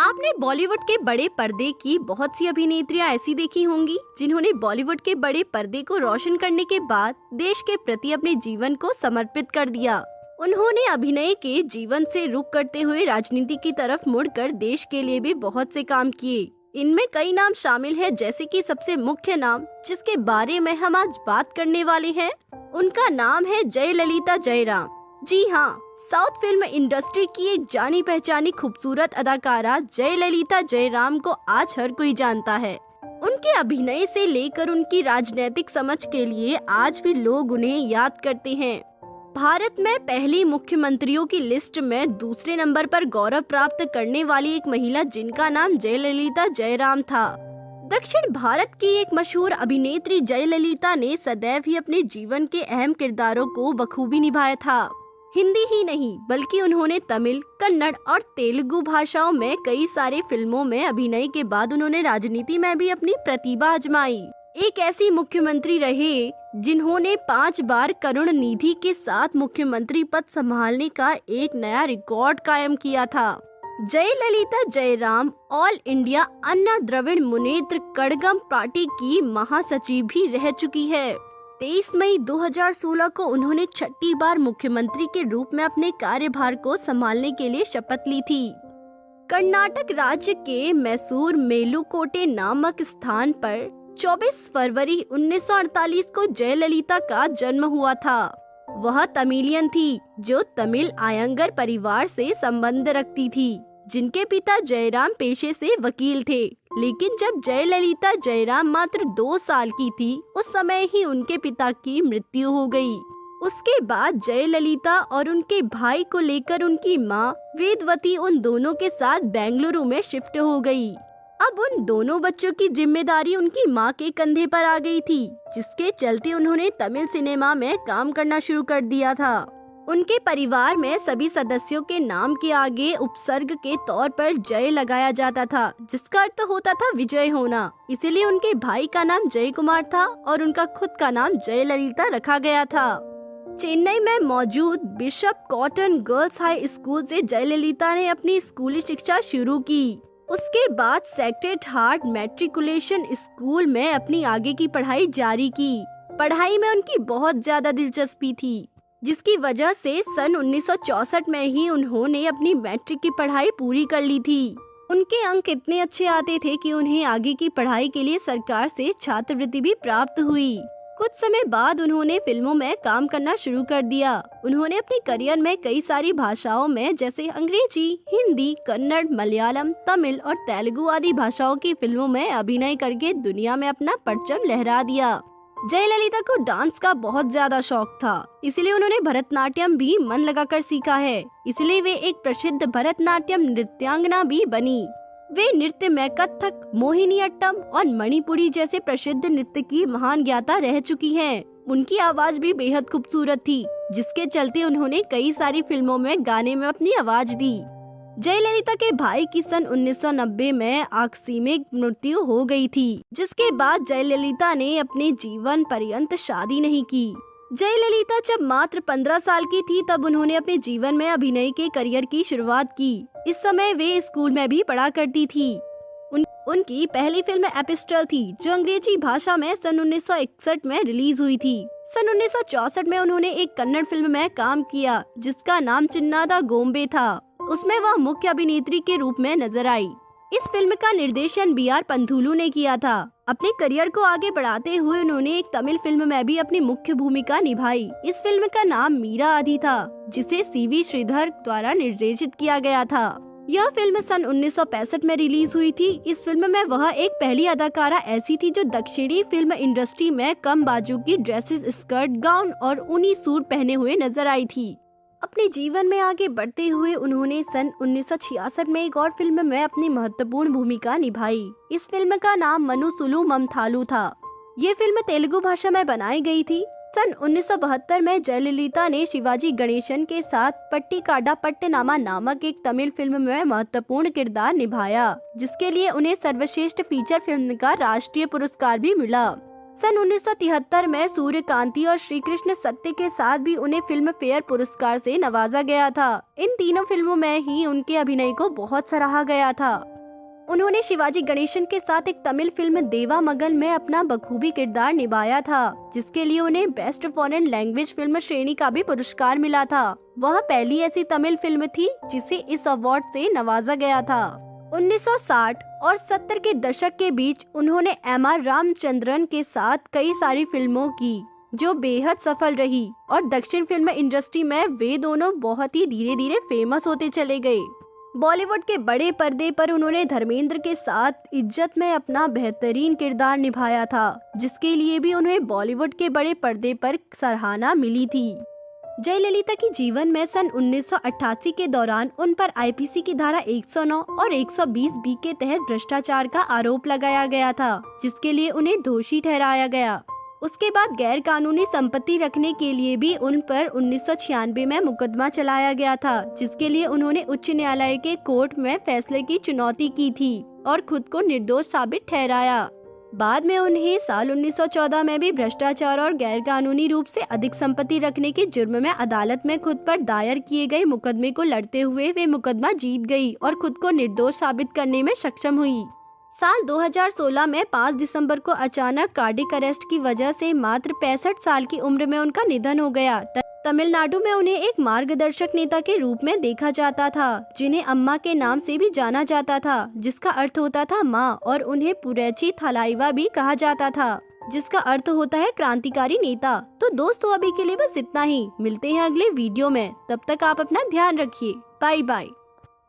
आपने बॉलीवुड के बड़े पर्दे की बहुत सी अभिनेत्रियां ऐसी देखी होंगी जिन्होंने बॉलीवुड के बड़े पर्दे को रोशन करने के बाद देश के प्रति अपने जीवन को समर्पित कर दिया। उन्होंने अभिनय के जीवन से रुख करते हुए राजनीति की तरफ मुड़कर देश के लिए भी बहुत से काम किए। इनमें कई नाम शामिल हैं, जैसे कि सबसे मुख्य नाम जिसके बारे में हम आज बात करने वाले हैं, उनका नाम है जयललिता जयराम। जी हाँ, साउथ फिल्म इंडस्ट्री की एक जानी पहचानी खूबसूरत अदाकारा जयललिता जयराम को आज हर कोई जानता है। उनके अभिनय से लेकर उनकी राजनीतिक समझ के लिए आज भी लोग उन्हें याद करते हैं। भारत में पहली मुख्यमंत्रियों की लिस्ट में दूसरे नंबर पर गौरव प्राप्त करने वाली एक महिला जिनका नाम जयललिता जयराम था। दक्षिण भारत की एक मशहूर अभिनेत्री जयललिता ने सदैव ही अपने जीवन के अहम किरदारों को बखूबी निभाया था। हिंदी ही नहीं बल्कि उन्होंने तमिल, कन्नड़ और तेलुगु भाषाओं में कई सारे फिल्मों में अभिनय के बाद उन्होंने राजनीति में भी अपनी प्रतिभा आजमाई। एक ऐसी मुख्यमंत्री रहे जिन्होंने 5 बार करुणानिधि के साथ मुख्यमंत्री पद संभालने का एक नया रिकॉर्ड कायम किया था। जयललिता जयराम ऑल इंडिया अन्ना द्रविड़ मुनेत्र कड़गम पार्टी की महासचिव भी रह चुकी है। 23 मई 2016 को उन्होंने 6ठी बार मुख्यमंत्री के रूप में अपने कार्यभार को संभालने के लिए शपथ ली थी। कर्नाटक राज्य के मैसूर मेलुकोटे नामक स्थान पर 24 फरवरी 1948 को जयललिता का जन्म हुआ था। वह तमिलियन थी जो तमिल आयंगर परिवार से संबंध रखती थी, जिनके पिता जयराम पेशे से वकील थे। लेकिन जब जयललिता जयराम मात्र 2 साल की थी, उस समय ही उनके पिता की मृत्यु हो गई। उसके बाद जयललिता और उनके भाई को लेकर उनकी मां वेदवती उन दोनों के साथ बेंगलुरु में शिफ्ट हो गई। अब उन दोनों बच्चों की जिम्मेदारी उनकी मां के कंधे पर आ गई थी, जिसके चलते उन्होंने तमिल सिनेमा में काम करना शुरू कर दिया था। उनके परिवार में सभी सदस्यों के नाम के आगे उपसर्ग के तौर पर जय लगाया जाता था, जिसका अर्थ होता था विजय होना। इसीलिए उनके भाई का नाम जय कुमार था और उनका खुद का नाम जयललिता रखा गया था। चेन्नई में मौजूद bishop cotton girls high school से जयललिता ने अपनी स्कूली शिक्षा शुरू की। उसके बाद सेक्रेड हार्ट मैट्रिकुलेशन स्कूल में अपनी आगे की पढ़ाई जारी की। पढ़ाई में उनकी बहुत ज्यादा दिलचस्पी थी, जिसकी वजह से सन 1964 में ही उन्होंने अपनी मैट्रिक की पढ़ाई पूरी कर ली थी। उनके अंक इतने अच्छे आते थे कि उन्हें आगे की पढ़ाई के लिए सरकार से छात्रवृत्ति भी प्राप्त हुई। कुछ समय बाद उन्होंने फिल्मों में काम करना शुरू कर दिया। उन्होंने अपने करियर में कई सारी भाषाओं में जैसे अंग्रेजी, हिंदी, कन्नड़, मलयालम, तमिल और तेलुगु आदि भाषाओं की फिल्मों में अभिनय करके दुनिया में अपना परचम लहरा दिया। जयललिता को डांस का बहुत ज्यादा शौक था, इसलिए उन्होंने भरतनाट्यम भी मन लगाकर सीखा है। इसलिए वे एक प्रसिद्ध भरतनाट्यम नृत्यांगना भी बनी। वे नृत्य में कथक, मोहिनीअट्टम और मणिपुरी जैसे प्रसिद्ध नृत्य की महान ज्ञाता रह चुकी हैं। उनकी आवाज भी बेहद खूबसूरत थी, जिसके चलते उन्होंने कई सारी फिल्मों में गाने में अपनी आवाज दी। जयललिता के भाई की सन 1990 में आकस्मिक मृत्यु हो गई थी, जिसके बाद जयललिता ने अपने जीवन पर्यंत शादी नहीं की। जयललिता जब मात्र 15 साल की थी, तब उन्होंने अपने जीवन में अभिनय के करियर की शुरुआत की। इस समय वे स्कूल में भी पढ़ा करती थी। उनकी पहली फिल्म एपिस्टल थी, जो अंग्रेजी भाषा में सन 1961 में रिलीज हुई थी। सन 1964 में उन्होंने एक कन्नड़ फिल्म में काम किया, जिसका नाम चिन्नादा गोम्बे था। उसमें वह मुख्य अभिनेत्री के रूप में नजर आई। इस फिल्म का निर्देशन BR पंथुलू ने किया था। अपने करियर को आगे बढ़ाते हुए उन्होंने एक तमिल फिल्म में भी अपनी मुख्य भूमिका निभाई। इस फिल्म का नाम मीरा आदि था, जिसे CV श्रीधर द्वारा निर्देशित किया गया था। यह फिल्म सन 1965 में रिलीज हुई थी। इस फिल्म में वह एक पहली अदाकारा ऐसी थी जो दक्षिणी फिल्म इंडस्ट्री में कम बाजू की ड्रेसेस, स्कर्ट, गाउन और ऊनी सूट पहने हुए नजर आई थी। अपने जीवन में आगे बढ़ते हुए उन्होंने सन 1966 में एक और फिल्म में अपनी महत्वपूर्ण भूमिका निभाई। इस फिल्म का नाम मनुसुलु ममथालु था। ये फिल्म तेलुगु भाषा में बनाई गई थी। सन 1972 में जयललिता ने शिवाजी गणेशन के साथ पट्टिकाडा पट्टनामा नामक एक तमिल फिल्म में महत्वपूर्ण किरदार निभाया, जिसके लिए उन्हें सर्वश्रेष्ठ फीचर फिल्म का राष्ट्रीय पुरस्कार भी मिला। सन 1973 में सूर्यकांति और श्री कृष्ण सत्य के साथ भी उन्हें फिल्म फेयर पुरस्कार से नवाजा गया था। इन तीनों फिल्मों में ही उनके अभिनय को बहुत सराहा गया था। उन्होंने शिवाजी गणेशन के साथ एक तमिल फिल्म देवा मगल में अपना बखूबी किरदार निभाया था, जिसके लिए उन्हें बेस्ट फॉरेन लैंग्वेज फिल्म श्रेणी का भी पुरस्कार मिला था। वह पहली ऐसी तमिल फिल्म थी जिसे इस अवार्ड से नवाजा गया था। 1960 और 70 के दशक के बीच उन्होंने एम.आर. रामचंद्रन के साथ कई सारी फिल्मों की, जो बेहद सफल रही, और दक्षिण फिल्म इंडस्ट्री में वे दोनों बहुत ही धीरे धीरे फेमस होते चले गए। बॉलीवुड के बड़े पर्दे पर उन्होंने धर्मेंद्र के साथ इज्जत में अपना बेहतरीन किरदार निभाया था, जिसके लिए भी उन्हें बॉलीवुड के बड़े पर्दे पर सराहना मिली थी। जयललिता की जीवन में सन 1988 के दौरान उन पर आईपीसी की धारा 109 और 120 बी के तहत भ्रष्टाचार का आरोप लगाया गया था, जिसके लिए उन्हें दोषी ठहराया गया। उसके बाद गैर कानूनी संपत्ति रखने के लिए भी उन पर 1996 में मुकदमा चलाया गया था, जिसके लिए उन्होंने उच्च न्यायालय के कोर्ट में फैसले की चुनौती की थी और खुद को निर्दोष साबित ठहराया। बाद में उन्हें साल 1914 में भी भ्रष्टाचार और गैर कानूनी रूप से अधिक संपत्ति रखने के जुर्म में अदालत में खुद पर दायर किए गए मुकदमे को लड़ते हुए वे मुकदमा जीत गई और खुद को निर्दोष साबित करने में सक्षम हुई। साल 2016 में 5 दिसंबर को अचानक कार्डियक अरेस्ट की वजह से मात्र 65 साल की उम्र में उनका निधन हो गया। तमिलनाडु में उन्हें एक मार्गदर्शक नेता के रूप में देखा जाता था, जिन्हें अम्मा के नाम से भी जाना जाता था, जिसका अर्थ होता था माँ, और उन्हें पुरैची थलाइवा भी कहा जाता था, जिसका अर्थ होता है क्रांतिकारी नेता। तो दोस्तों, अभी के लिए बस इतना ही। मिलते हैं अगले वीडियो में, तब तक आप अपना ध्यान रखिए। Bye bye.